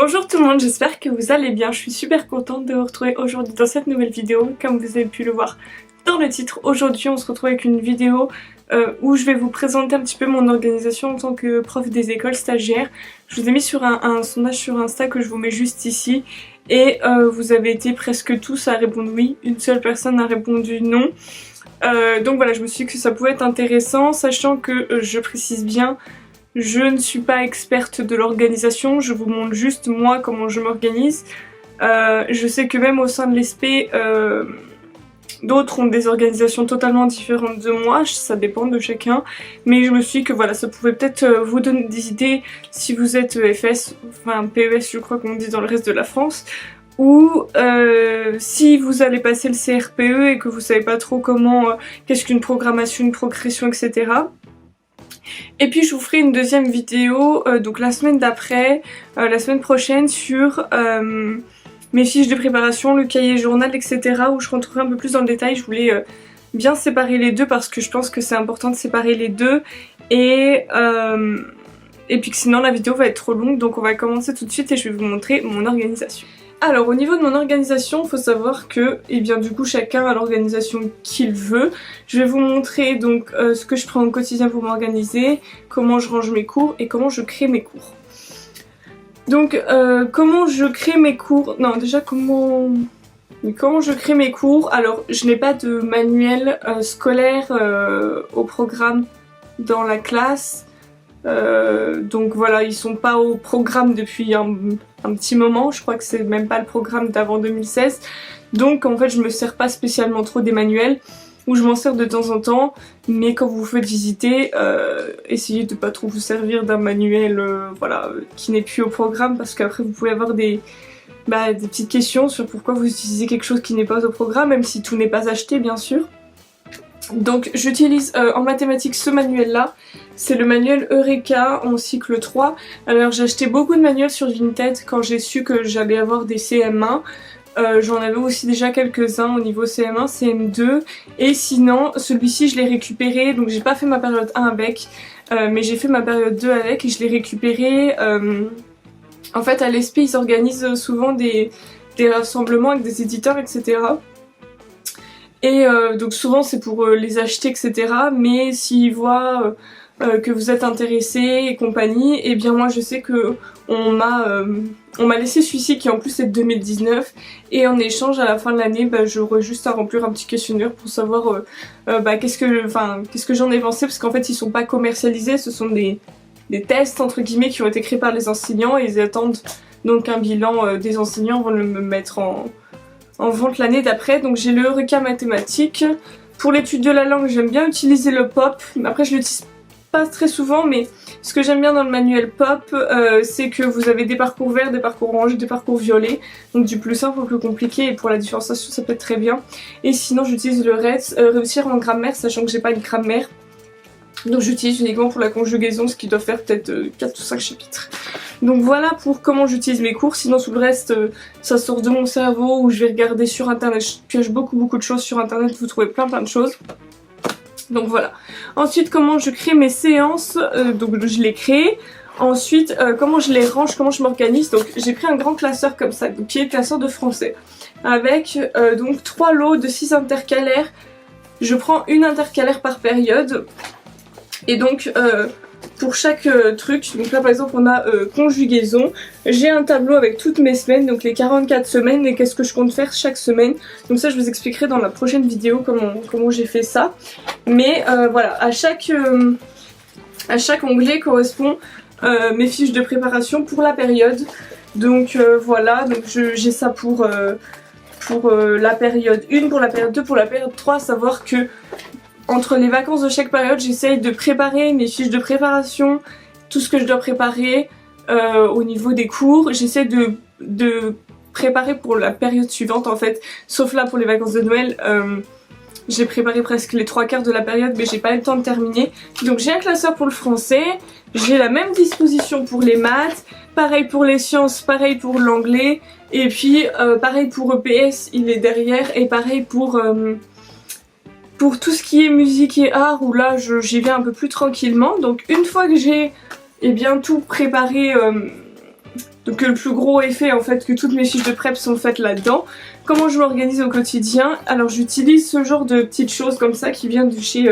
Bonjour tout le monde, j'espère que vous allez bien. Je suis super contente de vous retrouver aujourd'hui dans cette nouvelle vidéo. Comme vous avez pu le voir dans le titre, aujourd'hui on se retrouve avec une vidéo où je vais vous présenter un petit peu mon organisation en tant que prof des écoles stagiaires. Je vous ai mis sur un sondage sur Insta que je vous mets juste ici et vous avez été presque tous à répondre oui, une seule personne a répondu non. Donc voilà, je me suis dit que ça pouvait être intéressant, sachant que je précise bien, je ne suis pas experte de l'organisation, je vous montre juste moi comment je m'organise. Je sais que même au sein de l'ESP, d'autres ont des organisations totalement différentes de moi, ça dépend de chacun. Mais je me suis dit que voilà, ça pouvait peut-être vous donner des idées si vous êtes EFS, enfin PES je crois qu'on dit dans le reste de la France. Ou si vous allez passer le CRPE et que vous savez pas trop comment, qu'est-ce qu'une programmation, une progression, etc. Et puis je vous ferai une deuxième vidéo, donc la semaine d'après, la semaine prochaine, sur mes fiches de préparation, le cahier journal, etc. où je rentrerai un peu plus dans le détail. Je voulais bien séparer les deux parce que je pense que c'est important de séparer les deux. Et puis que sinon la vidéo va être trop longue, donc on va commencer tout de suite et je vais vous montrer mon organisation. Alors au niveau de mon organisation, il faut savoir que, eh bien du coup chacun a l'organisation qu'il veut. Je vais vous montrer donc ce que je prends au quotidien pour m'organiser, comment je range mes cours et comment je crée mes cours. Donc comment je crée mes cours, non déjà comment je crée mes cours. Alors je n'ai pas de manuel scolaire au programme dans la classe. Donc voilà, ils sont pas au programme depuis un petit moment, je crois que c'est même pas le programme d'avant 2016. Donc en fait je me sers pas spécialement trop des manuels, ou je m'en sers de temps en temps, mais quand vous vous faites visiter, essayez de pas trop vous servir d'un manuel voilà, qui n'est plus au programme, parce qu'après vous pouvez avoir des petites questions sur pourquoi vous utilisez quelque chose qui n'est pas au programme, même si tout n'est pas acheté bien sûr. Donc j'utilise en mathématiques ce manuel là, c'est le manuel Eureka en cycle 3. Alors j'ai acheté beaucoup de manuels sur Vinted quand j'ai su que j'allais avoir des CM1. J'en avais aussi déjà quelques-uns au niveau CM1, CM2 et sinon celui-ci je l'ai récupéré, donc j'ai pas fait ma période 1 avec, mais j'ai fait ma période 2 avec et je l'ai récupéré. En fait à l'ESP ils organisent souvent des rassemblements avec des éditeurs etc. Et donc souvent c'est pour les acheter etc. Mais s'ils voient que vous êtes intéressé et compagnie, et bien moi je sais que on m'a laissé celui-ci qui en plus est de 2019 et en échange à la fin de l'année j'aurai juste à remplir un petit questionnaire pour savoir qu'est-ce que j'en ai pensé, parce qu'en fait ils sont pas commercialisés, ce sont des tests entre guillemets qui ont été créés par les enseignants et ils attendent donc un bilan des enseignants avant de le mettre en vente l'année d'après. Donc j'ai le Eureka mathématiques. Pour l'étude de la langue j'aime bien utiliser le POP, après je l'utilise pas très souvent, mais ce que j'aime bien dans le manuel POP c'est que vous avez des parcours verts, des parcours orange, des parcours violets, donc du plus simple au plus compliqué, et pour la différenciation ça peut être très bien. Et sinon j'utilise le RETS, réussir en grammaire, sachant que j'ai pas une grammaire, donc j'utilise uniquement pour la conjugaison, ce qui doit faire peut-être 4 ou 5 chapitres. Donc voilà pour comment j'utilise mes cours. Sinon tout le reste ça sort de mon cerveau, où je vais regarder sur internet, je pioche beaucoup de choses sur internet, vous trouvez plein de choses. Donc voilà. Ensuite comment je crée mes séances, donc je les crée. Ensuite comment je les range, comment je m'organise. Donc j'ai pris un grand classeur comme ça, donc, qui est le classeur de français, avec donc 3 lots de 6 intercalaires. Je prends une intercalaire par période. Et donc pour chaque truc, donc là par exemple on a conjugaison, j'ai un tableau avec toutes mes semaines, donc les 44 semaines et qu'est-ce que je compte faire chaque semaine. Donc ça je vous expliquerai dans la prochaine vidéo comment j'ai fait ça. Mais voilà, à chaque onglet correspond mes fiches de préparation pour la période. Donc voilà, donc j'ai ça pour la période 1, pour la période 2, pour la période 3, à savoir que entre les vacances de chaque période, j'essaye de préparer mes fiches de préparation, tout ce que je dois préparer au niveau des cours. J'essaie de préparer pour la période suivante en fait, sauf là pour les vacances de Noël. J'ai préparé presque les 3/4 de la période, mais j'ai pas eu le temps de terminer. Donc j'ai un classeur pour le français, j'ai la même disposition pour les maths, pareil pour les sciences, pareil pour l'anglais, et puis pareil pour EPS, il est derrière, et pareil pour tout ce qui est musique et art, où là j'y vais un peu plus tranquillement. Donc une fois que j'ai tout préparé Donc le plus gros effet en fait que toutes mes fiches de prep sont faites là-dedans. Comment je m'organise au quotidien? Alors j'utilise ce genre de petites choses comme ça qui vient de chez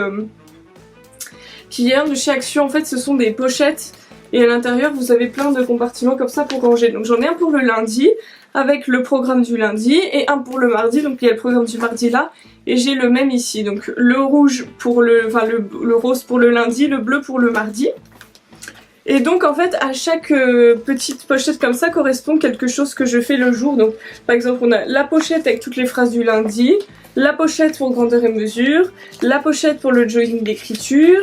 Action. En fait ce sont des pochettes et à l'intérieur vous avez plein de compartiments comme ça pour ranger. Donc j'en ai un pour le lundi avec le programme du lundi et un pour le mardi, donc il y a le programme du mardi là et j'ai le même ici. Donc le rouge pour le rose pour le lundi, le bleu pour le mardi. Et donc en fait à chaque petite pochette comme ça correspond quelque chose que je fais le jour. Donc par exemple on a la pochette avec toutes les phrases du lundi, la pochette pour grandeur et mesure, la pochette pour le jogging d'écriture,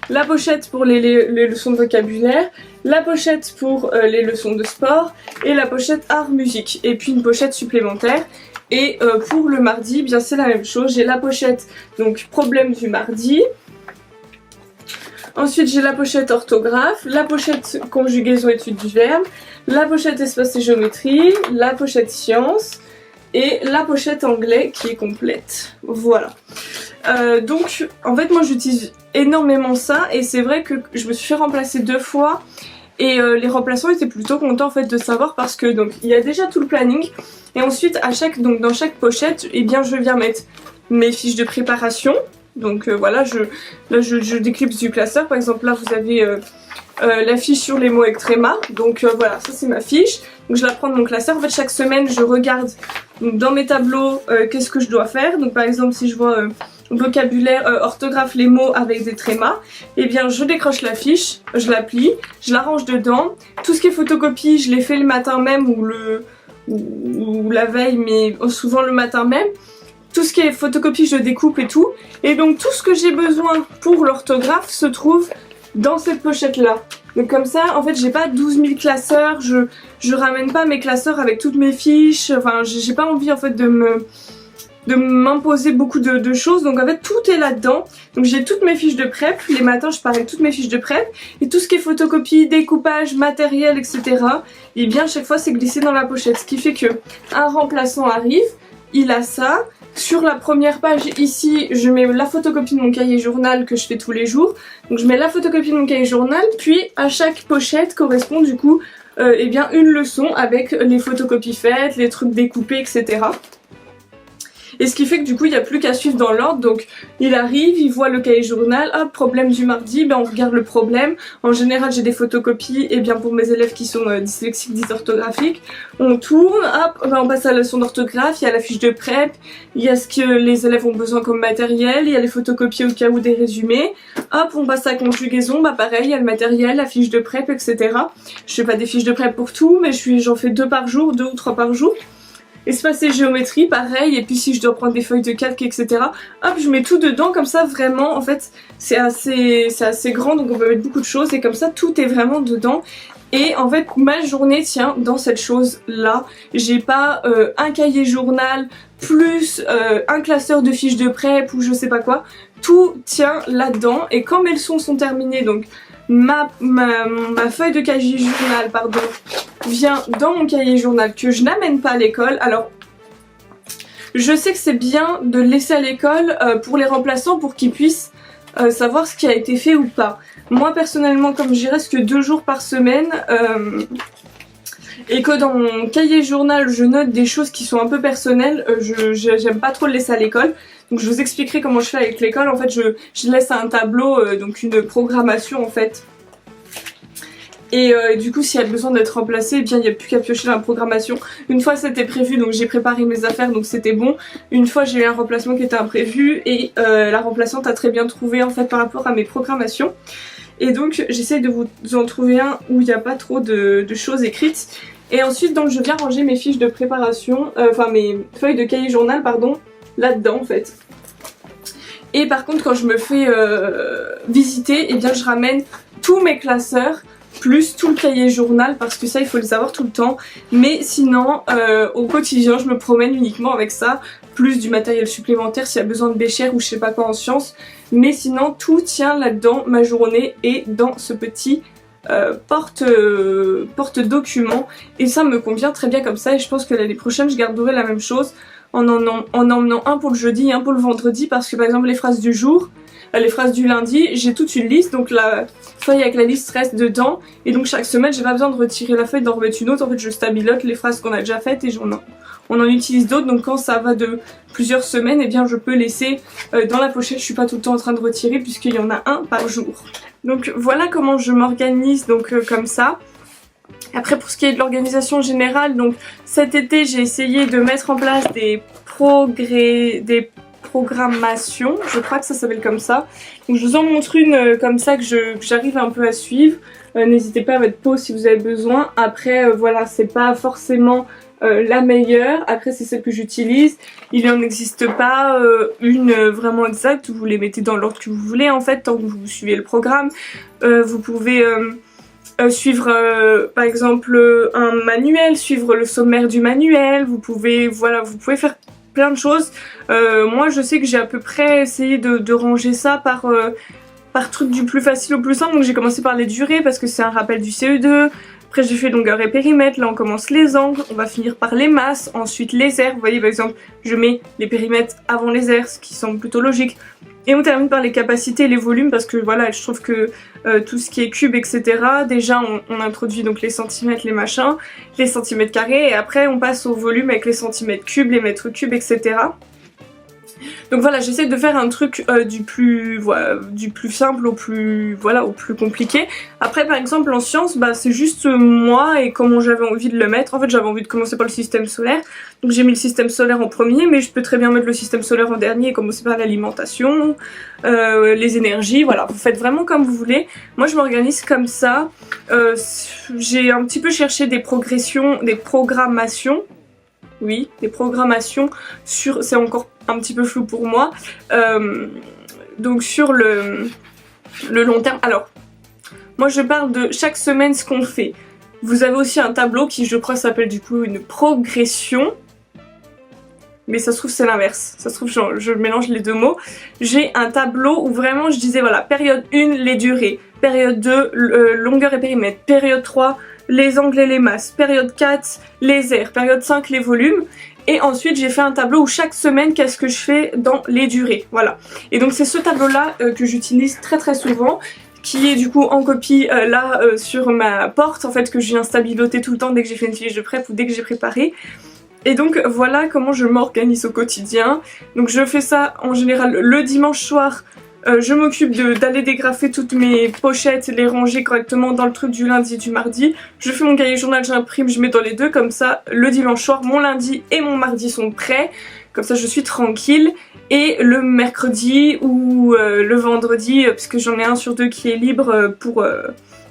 la pochette pour les leçons de vocabulaire, la pochette pour les leçons de sport et la pochette art musique et puis une pochette supplémentaire. Et pour le mardi, eh bien c'est la même chose, j'ai la pochette donc problème du mardi. Ensuite j'ai la pochette orthographe, la pochette conjugaison études du verbe, la pochette espace et géométrie, la pochette sciences et la pochette anglais qui est complète. Voilà. Donc en fait moi j'utilise énormément ça et c'est vrai que je me suis fait remplacer 2 fois et les remplaçants étaient plutôt contents en fait de savoir parce que donc il y a déjà tout le planning et ensuite dans chaque pochette eh bien je viens mettre mes fiches de préparation. Donc voilà, je décrypte du classeur. Par exemple là vous avez la fiche sur les mots avec tréma. Donc voilà, ça c'est ma fiche. Donc je la prends de mon classeur. En fait chaque semaine je regarde donc, dans mes tableaux qu'est-ce que je dois faire. Donc par exemple si je vois vocabulaire, orthographe, les mots avec des trémas, et bien je décroche la fiche, je la plie, je la range dedans. Tout ce qui est photocopie je l'ai fait le matin même ou la veille, mais souvent le matin même. Tout ce qui est photocopie je découpe et tout. Et donc tout ce que j'ai besoin pour l'orthographe se trouve dans cette pochette là. Donc comme ça en fait j'ai pas 12 000 classeurs, je ramène pas mes classeurs avec toutes mes fiches. Enfin j'ai pas envie en fait de m'imposer beaucoup de choses. Donc en fait tout est là-dedans. Donc j'ai toutes mes fiches de prep. Les matins je pars avec toutes mes fiches de prep. Et tout ce qui est photocopie, découpage, matériel, etc. Et bien chaque fois c'est glissé dans la pochette. Ce qui fait que un remplaçant arrive, il a ça. Sur la première page ici je mets la photocopie de mon cahier journal que je fais tous les jours. Donc je mets la photocopie de mon cahier journal, puis à chaque pochette correspond du coup eh bien une leçon avec les photocopies faites, les trucs découpés, etc. Et ce qui fait que du coup il n'y a plus qu'à suivre dans l'ordre. Donc il arrive, il voit le cahier journal, hop, problème du mardi, ben on regarde le problème. En général j'ai des photocopies, et bien pour mes élèves qui sont dyslexiques, dysorthographiques, on tourne, hop, ben on passe à la leçon d'orthographe, il y a la fiche de prep, il y a ce que les élèves ont besoin comme matériel, il y a les photocopies au cas où des résumés, hop on passe à conjugaison, bah pareil, il y a le matériel, la fiche de prep, etc. Je fais pas des fiches de prep pour tout, mais j'en fais 2 par jour, 2 ou 3 par jour. Espace et géométrie, pareil, et puis si je dois prendre des feuilles de calque, etc. Hop, je mets tout dedans, comme ça vraiment, en fait, c'est assez grand, donc on peut mettre beaucoup de choses, et comme ça, tout est vraiment dedans. Et en fait, ma journée tient dans cette chose-là. J'ai pas un cahier journal, plus un classeur de fiches de prep, ou je sais pas quoi. Tout tient là-dedans, et quand mes leçons sont terminées, donc ma feuille de cahier journal, pardon, vient dans mon cahier journal que je n'amène pas à l'école. Alors je sais que c'est bien de le laisser à l'école pour les remplaçants pour qu'ils puissent savoir ce qui a été fait ou pas. Moi personnellement comme j'y reste que 2 jours par semaine et que dans mon cahier journal je note des choses qui sont un peu personnelles, j'aime pas trop le laisser à l'école. Donc je vous expliquerai comment je fais avec l'école. En fait je laisse un tableau, donc une programmation en fait. Et du coup s'il y a besoin d'être remplacé, eh bien il n'y a plus qu'à piocher dans la programmation. Une fois c'était prévu, donc j'ai préparé mes affaires, donc c'était bon. Une fois j'ai eu un remplacement qui était imprévu et la remplaçante a très bien trouvé en fait par rapport à mes programmations. Et donc j'essaye de vous en trouver un où il n'y a pas trop de choses écrites. Et ensuite donc je viens ranger mes fiches de préparation, enfin mes feuilles de cahier journal pardon, là-dedans en fait. Et par contre quand je me fais visiter, eh bien je ramène tous mes classeurs plus tout le cahier journal parce que ça il faut les avoir tout le temps. Mais sinon au quotidien je me promène uniquement avec ça, plus du matériel supplémentaire s'il y a besoin de béchère ou je sais pas quoi en sciences. Mais sinon tout tient là-dedans, ma journée est dans ce petit porte-document et ça me convient très bien comme ça. Et je pense que l'année prochaine je garderai la même chose en emmenant un pour le jeudi et un pour le vendredi, parce que par exemple les phrases du jour, les phrases du lundi, j'ai toute une liste, donc la feuille avec la liste reste dedans, et donc chaque semaine j'ai pas besoin de retirer la feuille, d'en remettre une autre. En fait je stabilote les phrases qu'on a déjà faites et on en utilise d'autres, donc quand ça va de plusieurs semaines, eh bien je peux laisser dans la pochette, je suis pas tout le temps en train de retirer puisqu'il y en a un par jour. Donc voilà comment je m'organise, donc comme ça. Après pour ce qui est de l'organisation générale, donc cet été j'ai essayé de mettre en place des programmations, je crois que ça s'appelle comme ça. Donc je vous en montre une comme ça que j'arrive un peu à suivre. N'hésitez pas à mettre pause si vous avez besoin. Après voilà, c'est pas forcément la meilleure, après c'est celle que j'utilise. Il n'en existe pas une vraiment exacte, vous les mettez dans l'ordre que vous voulez en fait, tant que vous suivez le programme. Vous pouvez suivre par exemple un manuel, suivre le sommaire du manuel, vous pouvez faire plein de choses. Moi je sais que j'ai à peu près essayé de ranger ça par truc du plus facile au plus simple, donc j'ai commencé par les durées parce que c'est un rappel du CE2. Après j'ai fait longueur et périmètre, là on commence les angles, on va finir par les masses, ensuite les aires. Vous voyez par exemple je mets les périmètres avant les aires, ce qui semble plutôt logique. Et on termine par les capacités et les volumes parce que voilà, je trouve que tout ce qui est cube etc, déjà on introduit donc les centimètres, les machins, les centimètres carrés, et après on passe au volume avec les centimètres cubes, les mètres cubes etc. Donc voilà, j'essaie de faire un truc du plus simple au plus compliqué. Après par exemple en sciences, bah c'est juste moi et comment j'avais envie de le mettre. En fait j'avais envie de commencer par le système solaire, donc j'ai mis le système solaire en premier, mais je peux très bien mettre le système solaire en dernier et commencer par l'alimentation, les énergies, voilà, vous faites vraiment comme vous voulez. Moi je m'organise comme ça. J'ai un petit peu cherché des programmations. Oui, des programmations sur... c'est encore un petit peu flou pour moi. Donc sur le long terme. Alors, moi je parle de chaque semaine ce qu'on fait. Vous avez aussi un tableau qui je crois s'appelle du coup une progression. Mais ça se trouve c'est l'inverse. Ça se trouve je mélange les deux mots. J'ai un tableau où vraiment je disais voilà, période 1 les durées, période 2 longueur et périmètre, période 3 les angles et les masses, période 4 les aires, période 5 les volumes, et ensuite j'ai fait un tableau où chaque semaine qu'est-ce que je fais dans les durées, voilà. Et donc c'est ce tableau là que j'utilise très souvent, qui est du coup en copie sur ma porte, en fait, que je viens stabiloter tout le temps dès que j'ai fait une fiche de prep ou dès que j'ai préparé. Et donc voilà comment je m'organise au quotidien. Donc je fais ça en général le dimanche soir. Je m'occupe d'aller dégrafer toutes mes pochettes, les ranger correctement dans le truc du lundi et du mardi. Je fais mon cahier journal, j'imprime, je mets dans les deux, comme ça le dimanche soir, mon lundi et mon mardi sont prêts. Comme ça je suis tranquille. Et le mercredi ou le vendredi, puisque j'en ai un sur deux qui est libre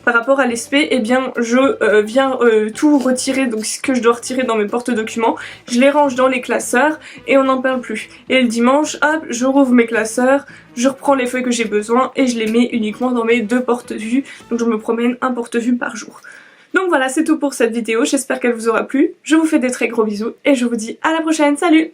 par rapport à l'ESP, eh bien je viens tout retirer, donc ce que je dois retirer dans mes porte-documents, je les range dans les classeurs et on n'en parle plus. Et le dimanche, hop, je rouvre mes classeurs, je reprends les feuilles que j'ai besoin et je les mets uniquement dans mes deux porte-vues, donc je me promène un porte-vue par jour. Donc voilà, c'est tout pour cette vidéo, j'espère qu'elle vous aura plu, je vous fais des très gros bisous et je vous dis à la prochaine, salut!